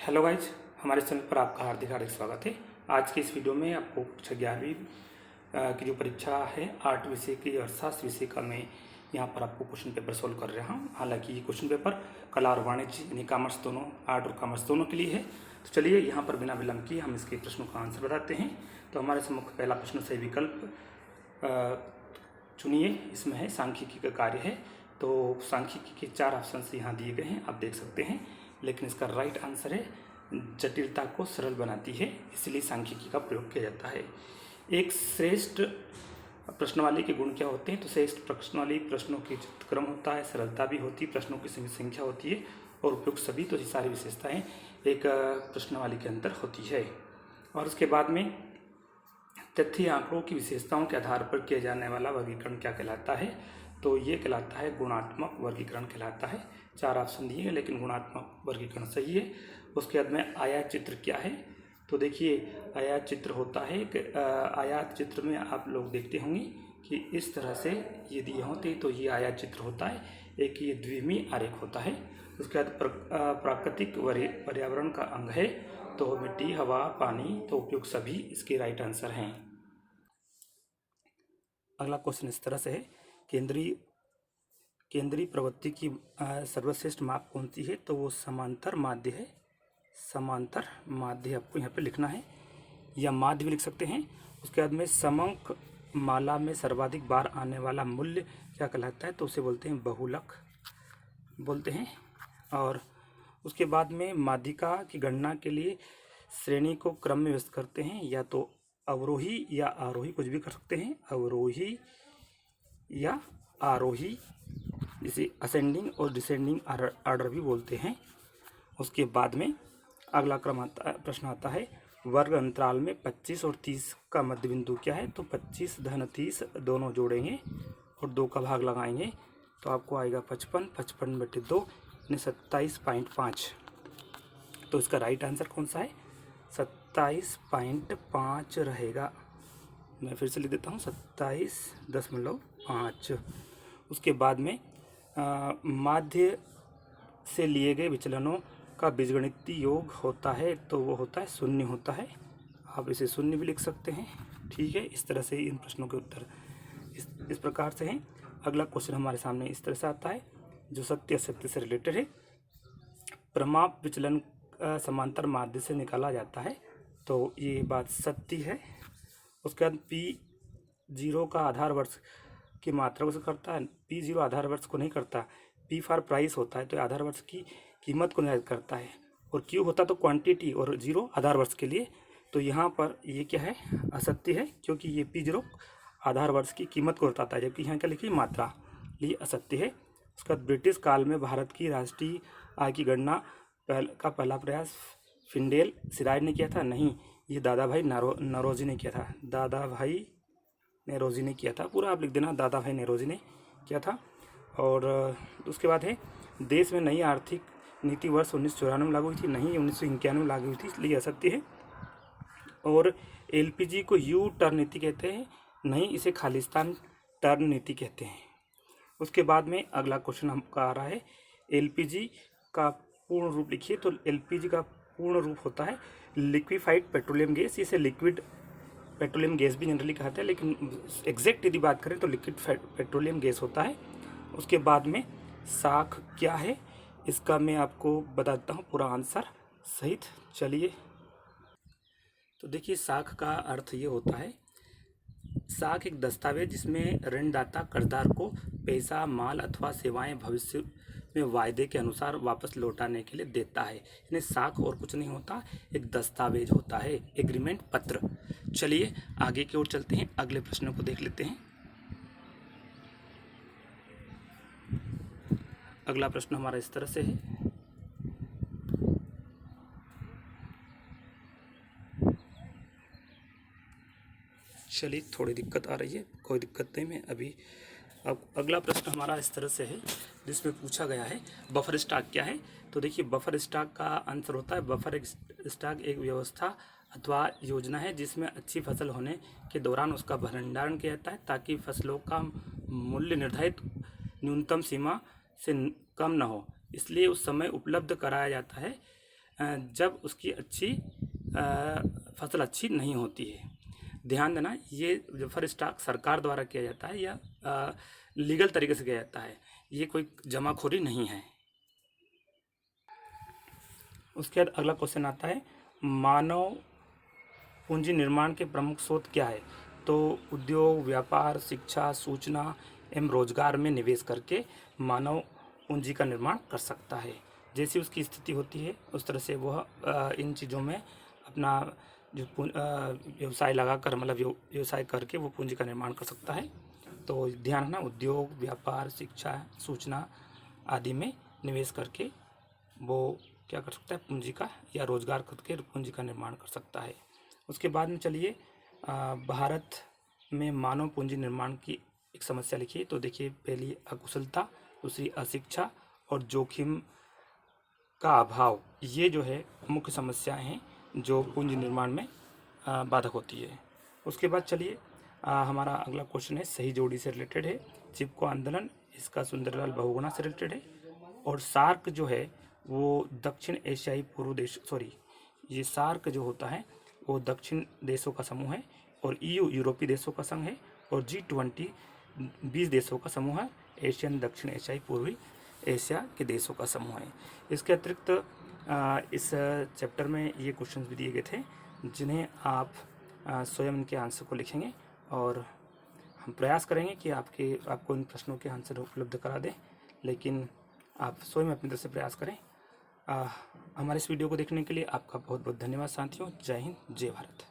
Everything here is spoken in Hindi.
हेलो गाइज, हमारे चैनल पर आपका हार्दिक हार्दिक स्वागत है। आज की इस वीडियो में आपको कक्षा 11वीं की जो परीक्षा है आर्ट विषय की अर्थशास्त्र विषय का मैं यहाँ पर आपको क्वेश्चन पेपर सोल्व कर रहा हूँ। हालांकि ये क्वेश्चन पेपर कला और वाणिज्य यानी कॉमर्स दोनों, आर्ट और कॉमर्स दोनों के लिए है। तो चलिए यहाँ पर बिना विलंब किए हम इसके प्रश्नों का आंसर बताते हैं। तो हमारे सम्मुख पहला प्रश्न सही विकल्प चुनिए। इसमें है सांख्यिकी का कार्य है। तो सांख्यिकी के 4 ऑप्शन यहाँ दिए गए हैं, आप देख सकते हैं। लेकिन इसका राइट आंसर है जटिलता को सरल बनाती है, इसलिए सांख्यिकी का प्रयोग किया जाता है। एक श्रेष्ठ प्रश्नावली के गुण क्या होते हैं? तो श्रेष्ठ प्रश्नावली प्रश्नों की क्रम होता है, सरलता भी होती है, प्रश्नों की संख्या होती है और उपयुक्त सभी। तो ये सारी विशेषताएं एक प्रश्नावली के अंदर होती है। और उसके बाद में तथ्य आंकड़ों की विशेषताओं के आधार पर किया जाने वाला वर्गीकरण क्या कहलाता है? तो ये कहलाता है गुणात्मक वर्गीकरण कहलाता है। 4 ऑप्शन दिए हैं लेकिन गुणात्मक वर्गीकरण सही है। उसके बाद में आयात चित्र क्या है? तो देखिए, आयात चित्र होता है एक आयात चित्र में आप लोग देखते होंगे कि इस तरह से ये दिए होते, तो ये आयात चित्र होता है। एक ये द्विमीय आरेख होता है। उसके बाद प्राकृतिक पर्यावरण का अंग है, तो मिट्टी, हवा, पानी, तो उपयुक्त सभी इसके राइट आंसर हैं। अगला क्वेश्चन इस तरह से है, केंद्रीय प्रवृत्ति की सर्वश्रेष्ठ माप कौन सी है? तो वो समांतर माध्य है। समांतर माध्य आपको यहाँ पे लिखना है, या माध्य भी लिख सकते हैं। उसके बाद में समंक माला में सर्वाधिक बार आने वाला मूल्य क्या कहलाता है? तो उसे बोलते हैं बहुलक बोलते हैं। और उसके बाद में माध्यिका की गणना के लिए श्रेणी को क्रम में व्यस्त करते हैं, या तो अवरोही या आरोही, कुछ भी कर सकते हैं, अवरोही या आरोही, जिसे असेंडिंग और डिसेंडिंग ऑर्डर भी बोलते हैं। उसके बाद में अगला प्रश्न आता है, वर्ग अंतराल में 25 और 30 का मध्य बिंदु क्या है? तो 25 धन 30 दोनों जोड़ेंगे और 2 का भाग लगाएंगे तो आपको आएगा 55, 55/2 यानी 27.5। तो इसका राइट आंसर कौन सा है? 27.5 रहेगा। मैं फिर से लिख देता हूँ, 27.5। उसके बाद में माध्य से लिए गए विचलनों का बीजगणितीय योग होता है, तो वो होता है शून्य होता है। आप इसे शून्य भी लिख सकते हैं, ठीक है। इस तरह से इन प्रश्नों के उत्तर इस प्रकार से हैं। अगला क्वेश्चन हमारे सामने इस तरह से आता है, जो सत्य असत्य से रिलेटेड है। प्रमाप विचलन समांतर माध्य से निकाला जाता है, तो ये बात सत्य है। उसके बाद P0 का आधार वर्ष की मात्रा को करता है, P0 आधार वर्ष को नहीं करता। P फॉर प्राइस होता है, तो आधार वर्ष की कीमत को निर्धारित करता है। और Q होता तो क्वांटिटी, और 0 आधार वर्ष के लिए। तो यहाँ पर ये क्या है? असत्य है, क्योंकि ये P0 आधार वर्ष की कीमत को बताता है, जबकि यहाँ क्या लिखी? मात्रा, ये असत्य है। उसके बाद ब्रिटिश काल में भारत की राष्ट्रीय आय की गणना का पहला प्रयास फिंडेल सिराज ने किया था? नहीं, ये दादा भाई नौरोजी ने किया था। दादा भाई नेरोजी ने किया था, पूरा आप लिख देना, दादा भाई नेरोजी ने किया था। और उसके बाद है, देश में नई आर्थिक नीति वर्ष 1994 में लागू हुई थी? नहीं, 1991 में लागू हुई थी, इसलिए असत्य है। और एलपीजी को यू टर्न नीति कहते हैं? नहीं, इसे खालिस्तान टर्न नीति कहते हैं। उसके बाद में अगला क्वेश्चन हमका आ रहा है, एलपीजी का पूर्ण रूप लिखिए। तो एलपीजी का पूर्ण रूप होता है लिक्विफाइड पेट्रोलियम गैस। इसे लिक्विड पेट्रोलियम गैस भी जनरली कहते हैं, लेकिन एग्जैक्ट यदि बात करें तो लिक्विड पेट्रोलियम गैस होता है। उसके बाद में साख क्या है? इसका मैं आपको बता देता हूँ पूरा आंसर सहित। चलिए, तो देखिए, साख का अर्थ ये होता है, साख एक दस्तावेज जिसमें ऋणदाता कर्जदार को पैसा, माल अथवा सेवाएं भविष्य में वायदे के अनुसार वापस लौटाने के लिए देता है। यानी साख और कुछ नहीं होता, एक दस्तावेज होता है, एग्रीमेंट, पत्र। चलिए आगे की ओर चलते हैं, अगले प्रश्नों को देख लेते हैं। अगला प्रश्न हमारा इस तरह से है, चलिए थोड़ी दिक्कत आ रही है, कोई दिक्कत नहीं, मैं अभी। अब अगला प्रश्न हमारा इस तरह से है, जिसमें पूछा गया है बफर स्टॉक क्या है? तो देखिए, बफर स्टॉक का आंसर होता है, बफर स्टॉक एक व्यवस्था अथवा योजना है जिसमें अच्छी फसल होने के दौरान उसका भंडारण किया जाता है, ताकि फसलों का मूल्य निर्धारित न्यूनतम सीमा से कम न हो, इसलिए उस समय उपलब्ध कराया जाता है जब उसकी अच्छी फसल अच्छी नहीं होती है। ध्यान देना, ये जो फर स्टॉक सरकार द्वारा किया जाता है या लीगल तरीके से किया जाता है, ये कोई जमाखोरी नहीं है। उसके बाद अगला क्वेश्चन आता है, मानव पूंजी निर्माण के प्रमुख स्रोत क्या है? तो उद्योग, व्यापार, शिक्षा, सूचना एवं रोजगार में निवेश करके मानव पूंजी का निर्माण कर सकता है। जैसी उसकी स्थिति होती है उस तरह से वह इन चीज़ों में अपना जो व्यवसाय लगाकर, मतलब व्यवसाय करके वो पूंजी का निर्माण कर सकता है। तो ध्यान रखना, उद्योग, व्यापार, शिक्षा, सूचना आदि में निवेश करके वो क्या कर सकता है, पूंजी का या रोजगार करके पूंजी का निर्माण कर सकता है। उसके बाद में चलिए भारत में मानव पूंजी निर्माण की एक समस्या लिखिए। तो देखिए, पहली अकुशलता, दूसरी अशिक्षा और जोखिम का अभाव, ये जो है मुख्य समस्याएं हैं जो पूंजी निर्माण में बाधक होती है। उसके बाद चलिए हमारा अगला क्वेश्चन है, सही जोड़ी से रिलेटेड है। चिपको आंदोलन इसका सुंदरलाल बहुगुणा से रिलेटेड है। और सार्क जो है वो दक्षिण एशियाई पूर्व देश, ये सार्क जो होता है वो दक्षिण देशों का समूह है, और EU यूरोपीय देशों का संघ है, और G20 20 देशों का समूह है, एशियन दक्षिण एशियाई पूर्वी एशिया के देशों का समूह है। इसके अतिरिक्त इस चैप्टर में ये क्वेश्चन भी दिए गए थे जिन्हें आप स्वयं इनके आंसर को लिखेंगे, और हम प्रयास करेंगे कि आपको इन प्रश्नों के आंसर उपलब्ध करा दें, लेकिन आप स्वयं अपनी तरफ से प्रयास करें। हमारे इस वीडियो को देखने के लिए आपका बहुत बहुत धन्यवाद साथियों। जय हिंद, जय भारत।